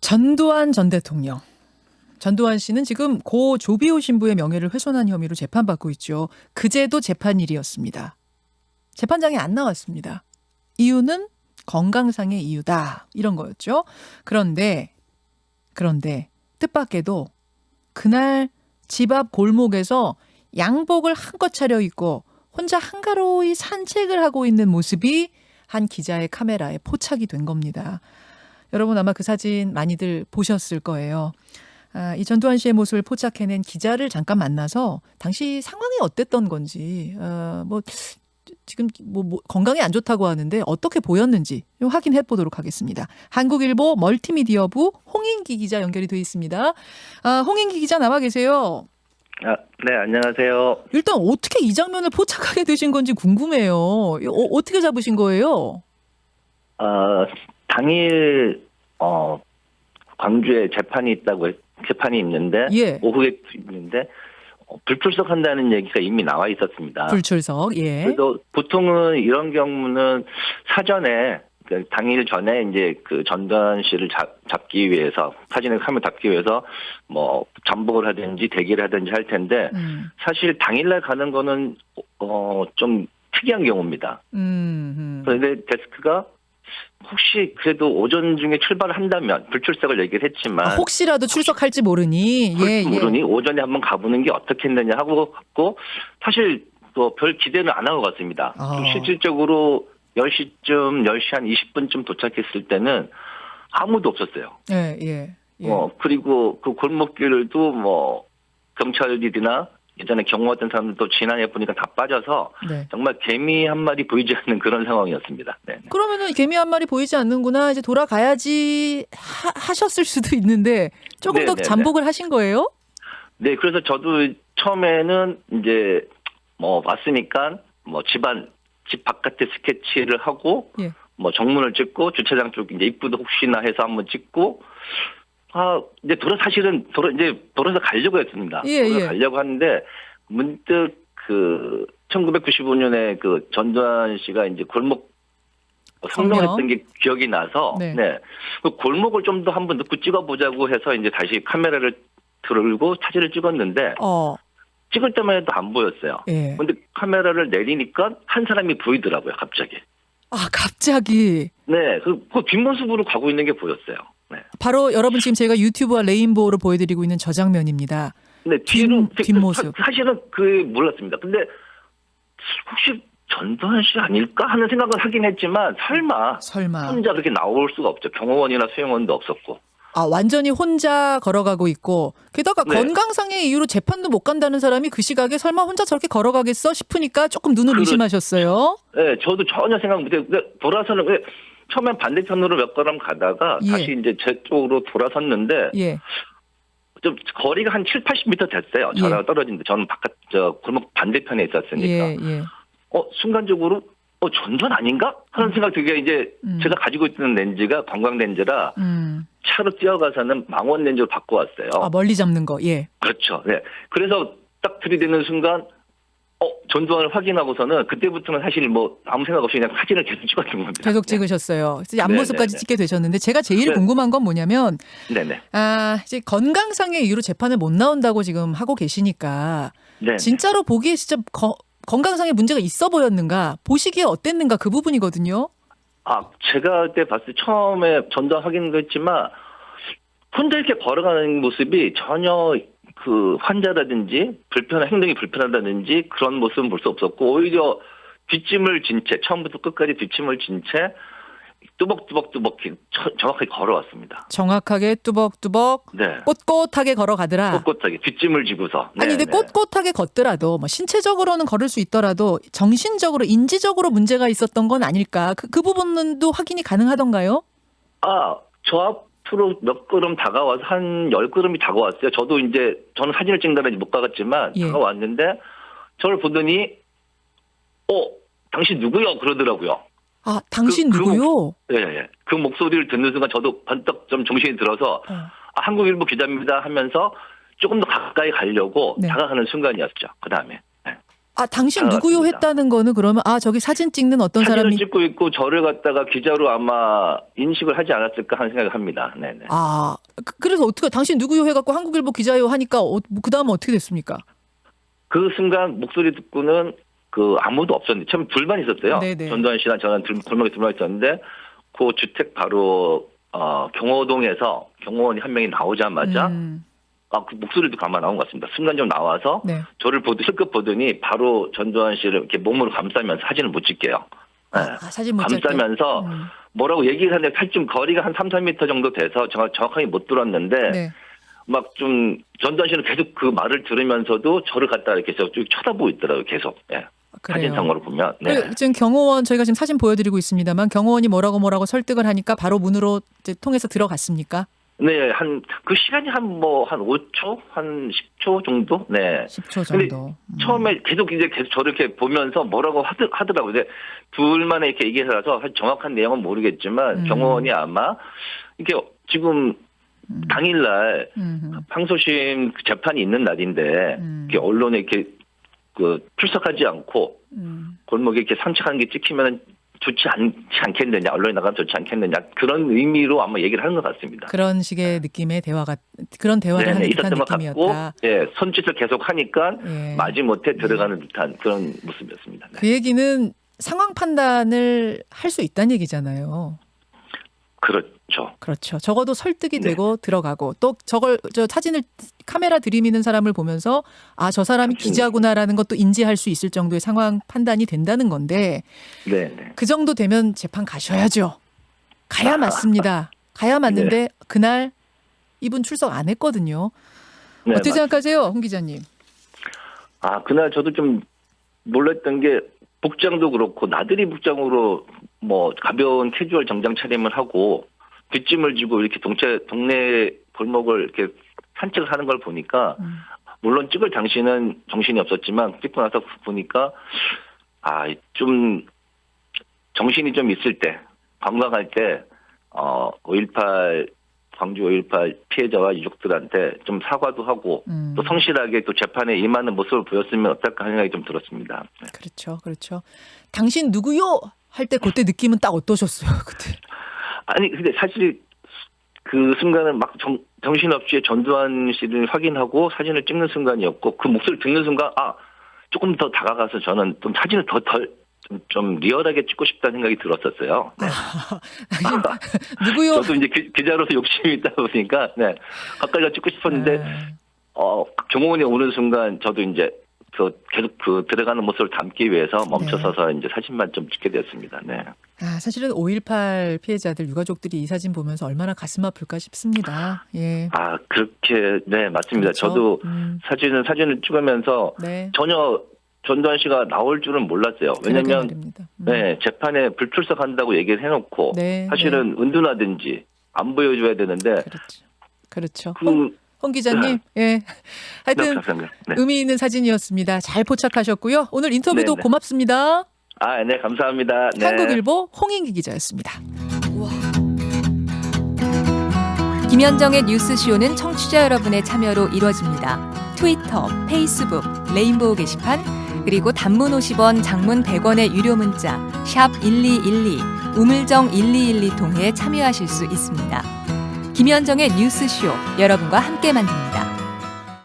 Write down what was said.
전두환 전 대통령. 전두환 씨는 지금 고 조비오 신부의 명예를 훼손한 혐의로 재판받고 있죠. 그제도 재판일이었습니다. 재판장에 안 나왔습니다. 이유는 건강상의 이유다. 이런 거였죠. 그런데 뜻밖에도 그날 집 앞 골목에서 양복을 한껏 차려입고 혼자 한가로이 산책을 하고 있는 모습이 한 기자의 카메라에 포착이 된 겁니다. 여러분 아마 그 사진 많이들 보셨을 거예요. 이 전두환 씨의 모습을 포착해낸 기자를 잠깐 만나서 당시 상황이 어땠던 건지, 지금 건강이 안 좋다고 하는데 어떻게 보였는지 확인해 보도록 하겠습니다. 한국일보 멀티미디어부 홍인기 기자 연결이 돼 있습니다. 홍인기 기자 나와 계세요. 네, 안녕하세요. 일단 어떻게 이 장면을 포착하게 되신 건지 궁금해요. 어떻게 잡으신 거예요? 당일 광주에 재판이 있는데 예. 오후에 있는데 불출석한다는 얘기가 이미 나와 있었습니다. 불출석. 예. 그래서 보통은 이런 경우는 사전에 당일 전에 이제 그 전두환 씨를 잡기 위해서 사진을 카메라 잡기 위해서 뭐 잠복을 하든지 대기를 하든지 할 텐데 사실 당일날 가는 거는 좀 특이한 경우입니다. 그런데 데스크가 혹시 그래도 오전 중에 출발을 한다면 불출석을 얘기를 했지만 혹시라도 출석할지 모르니 오전에 한번 가보는 게 어떻겠느냐 하고 갔고 사실 별 기대는 안 하고 갔습니다. 실질적으로 10시쯤 10시 한 20분쯤 도착했을 때는 아무도 없었어요. 예. 그리고 그 골목길도 뭐 경찰들이나 예전에 경호했던 사람들도 지나해 보니까 다 빠져서 네. 정말 개미 한 마리 보이지 않는 그런 상황이었습니다. 네. 그러면은 개미 한 마리 보이지 않는구나 이제 돌아가야지 하셨을 수도 있는데 조금 더 잠복을 하신 거예요? 네, 그래서 저도 처음에는 이제 왔으니까 집 바깥에 스케치를 하고 예. 정문을 찍고 주차장 쪽 이제 입구도 혹시나 해서 한번 찍고 이제 돌아서 가려고 했습니다. 가려고 하는데 문득 1995년에 그 전두환 씨가 이제 골목 성명했던 게 기억이 나서 그 골목을 좀 더 한번 넣고 찍어보자고 해서 이제 다시 카메라를 들고 사진을 찍었는데 찍을 때만 해도 안 보였어요. 그런데 카메라를 내리니까 한 사람이 보이더라고요, 갑자기. 갑자기. 네, 그 뒷모습으로 가고 있는 게 보였어요. 네. 바로 여러분 지금 제가 유튜브와 레인보우로 보여드리고 있는 저 장면입니다. 네, 뒷모습. 사실은 몰랐습니다. 근데 혹시 전두환 씨 아닐까 하는 생각은 하긴 했지만 설마 혼자 그렇게 나올 수가 없죠. 경호원이나 수용원도 없었고. 완전히 혼자 걸어가고 있고 게다가 건강상의 이유로 재판도 못 간다는 사람이 그 시각에 설마 혼자 저렇게 걸어가겠어 싶으니까 조금 눈을 의심하셨어요. 네, 저도 전혀 생각 못했어요. 돌아서는 처음엔 반대편으로 몇 걸음 가다가 다시 이제 제 쪽으로 돌아섰는데 좀 거리가 한 7, 80m 됐어요. 저랑 떨어진데 저는 골목 반대편에 있었으니까. 순간적으로 전두환 아닌가? 하는 생각 들게 이제 제가 가지고 있는 렌즈가 관광 렌즈라 차로 뛰어가서는 망원 렌즈로 바꿔왔어요. 멀리 잡는 거. 그렇죠. 네. 그래서 딱 들이대는 순간 전두환을 확인하고서는 그때부터는 사실 아무 생각 없이 그냥 사진을 계속 찍었던 겁니다. 계속 찍으셨어요. 앞모습까지 찍게 되셨는데 제가 제일 궁금한 건 뭐냐면 이제 건강상의 이유로 재판을 못 나온다고 지금 하고 계시니까 진짜로 보기에 진짜 건강상의 문제가 있어 보였는가? 보시기에 어땠는가? 그 부분이거든요. 제가 그때 봤을 때 처음에 전두환 확인도 했지만 혼자 이렇게 걸어가는 모습이 전혀 그 환자라든지 행동이 불편하다든지 그런 모습은 볼 수 없었고 오히려 뒷짐을 진 채 처음부터 끝까지 뒷짐을 진 채 뚜벅뚜벅 정확하게 걸어왔습니다. 정확하게 뚜벅뚜벅 꼿꼿하게 걸어가더라. 꼿꼿하게 뒷짐을 지고서. 근데 꼿꼿하게 걷더라도 신체적으로는 걸을 수 있더라도 정신적으로 인지적으로 문제가 있었던 건 아닐까. 그 부분도 확인이 가능하던가요? 저 앞으로 몇 걸음 다가와서 한 10걸음이 다가왔어요. 저는 사진을 찍느라 못 가갔지만 다가왔는데 저를 보더니 당신 누구요? 그러더라고요. 당신 누구요? 예. 그 목소리를 듣는 순간 저도 번쩍 좀 정신이 들어서 한국일보 기자입니다 하면서 조금 더 가까이 가려고 다가가는 순간이었죠. 그 다음에. 당신 누구요 했다는 거는 그러면 저기 사진 찍는 어떤 사진을 사람이 찍고 있고 저를 갖다가 기자로 아마 인식을 하지 않았을까 하는 생각을 합니다. 네네. 그래서 어떻게 당신 누구요 해갖고 한국일보 기자요 하니까 그 다음은 어떻게 됐습니까? 그 순간 목소리 듣고는 아무도 없었는데 처음 둘만 있었어요. 네네. 전두환 씨랑 저는 골목에 둘만 있었는데 그 주택 바로 경호동에서 경호원이 한 명이 나오자마자 그 목소리도 듣고 아마 나온 것 같습니다. 순간적으로 나와서 네. 저를 실컷 보더니 바로 전두환 씨를 이렇게 몸으로 감싸면서 사진을 못 찍게요. 네. 사진 못 찍게. 감싸면서 뭐라고 얘기를 하는데 사실 좀 거리가 한 3, 4m 정도 돼서 정확하게 못 들었는데 네. 막 좀 전두환 씨는 계속 그 말을 들으면서도 저를 갖다 이렇게 쭉 쳐다보고 있더라고요. 계속. 네. 사진상으로 보면. 네. 지금 경호원 저희가 지금 사진 보여드리고 있습니다만 경호원이 뭐라고 설득을 하니까 바로 문으로 이제 통해서 들어갔습니까? 네, 그 시간이 한 5초? 한 10초 정도? 네. 10초 정도. 처음에 계속 저를 이렇게 보면서 뭐라고 하더라고요. 근데 둘만의 이렇게 얘기해서 사실 정확한 내용은 모르겠지만 경호원이 아마 이렇게 지금 당일날 항소심 재판이 있는 날인데 이렇게 언론에 이렇게 출석하지 않고 골목에 이렇게 산책하는 게 찍히면 좋지 않겠느냐, 언론에 나가면 좋지 않겠느냐 그런 의미로 아마 얘기를 하는 것 같습니다. 그런 식의 느낌의 그런 대화를 하는 듯한 느낌이었다. 예, 손짓을 계속 하니까 마지못해 들어가는 듯한 그런 모습이었습니다. 네. 그 얘기는 상황 판단을 할 수 있다는 얘기잖아요. 그렇죠. 적어도 설득이 되고 들어가고 또 사진을 카메라 들이미는 사람을 보면서 저 사람이 기자구나라는 것도 인지할 수 있을 정도의 상황 판단이 된다는 건데 그 정도 되면 재판 가셔야죠. 가야 맞습니다. 가야 맞는데 그날 이분 출석 안 했거든요. 어떻게 생각하세요, 홍 기자님? 그날 저도 좀 놀랐던 게 복장도 그렇고 나들이 복장으로 가벼운 캐주얼 정장 차림을 하고 뒷짐을 지고 이렇게 동네 골목을 이렇게 산책을 하는 걸 보니까 물론 찍을 당시는 정신이 없었지만 찍고 나서 보니까 좀 정신이 좀 있을 때 건강할 때 5.18 광주 5.18 피해자와 유족들한테 좀 사과도 하고 또 성실하게 또 재판에 임하는 모습을 보였으면 어떨까 하는 생각이 좀 들었습니다. 그렇죠. 당신 누구요? 할 때 그때 느낌은 딱 어떠셨어요? 그때? 근데 사실 그 순간은 막 정신없이 전두환 씨를 확인하고 사진을 찍는 순간이었고 그 목소리를 듣는 순간 조금 더 다가가서 저는 좀 사진을 좀 리얼하게 찍고 싶다는 생각이 들었었어요. 네. 누구요? 저도 이제 기자로서 욕심이 있다 보니까 가까이 가 찍고 싶었는데 경호원이 오는 순간 저도 이제 계속 들어가는 모습을 담기 위해서 멈춰서서 이제 사진만 좀 찍게 되었습니다. 네. 사실은 5.18 피해자들 유가족들이 이 사진 보면서 얼마나 가슴 아플까 싶습니다. 예. 그렇게 맞습니다. 그렇죠. 저도 사진을 찍으면서 전혀 전두환 씨가 나올 줄은 몰랐어요. 왜냐하면 재판에 불출석한다고 얘기를 해놓고 사실은 은둔하든지 안 보여줘야 되는데 그렇죠. 홍 기자님, 하여튼 의미 있는 사진이었습니다. 잘 포착하셨고요. 오늘 인터뷰도 고맙습니다. 네, 감사합니다. 한국일보 홍인기 기자였습니다. 김현정의 뉴스쇼는 청취자 여러분의 참여로 이루어집니다. 트위터, 페이스북, 레인보우 게시판, 그리고 단문 50원, 장문 100원의 유료 문자 샵 1212, 우물정 1212 통해 참여하실 수 있습니다. 김현정의 뉴스쇼, 여러분과 함께 만듭니다.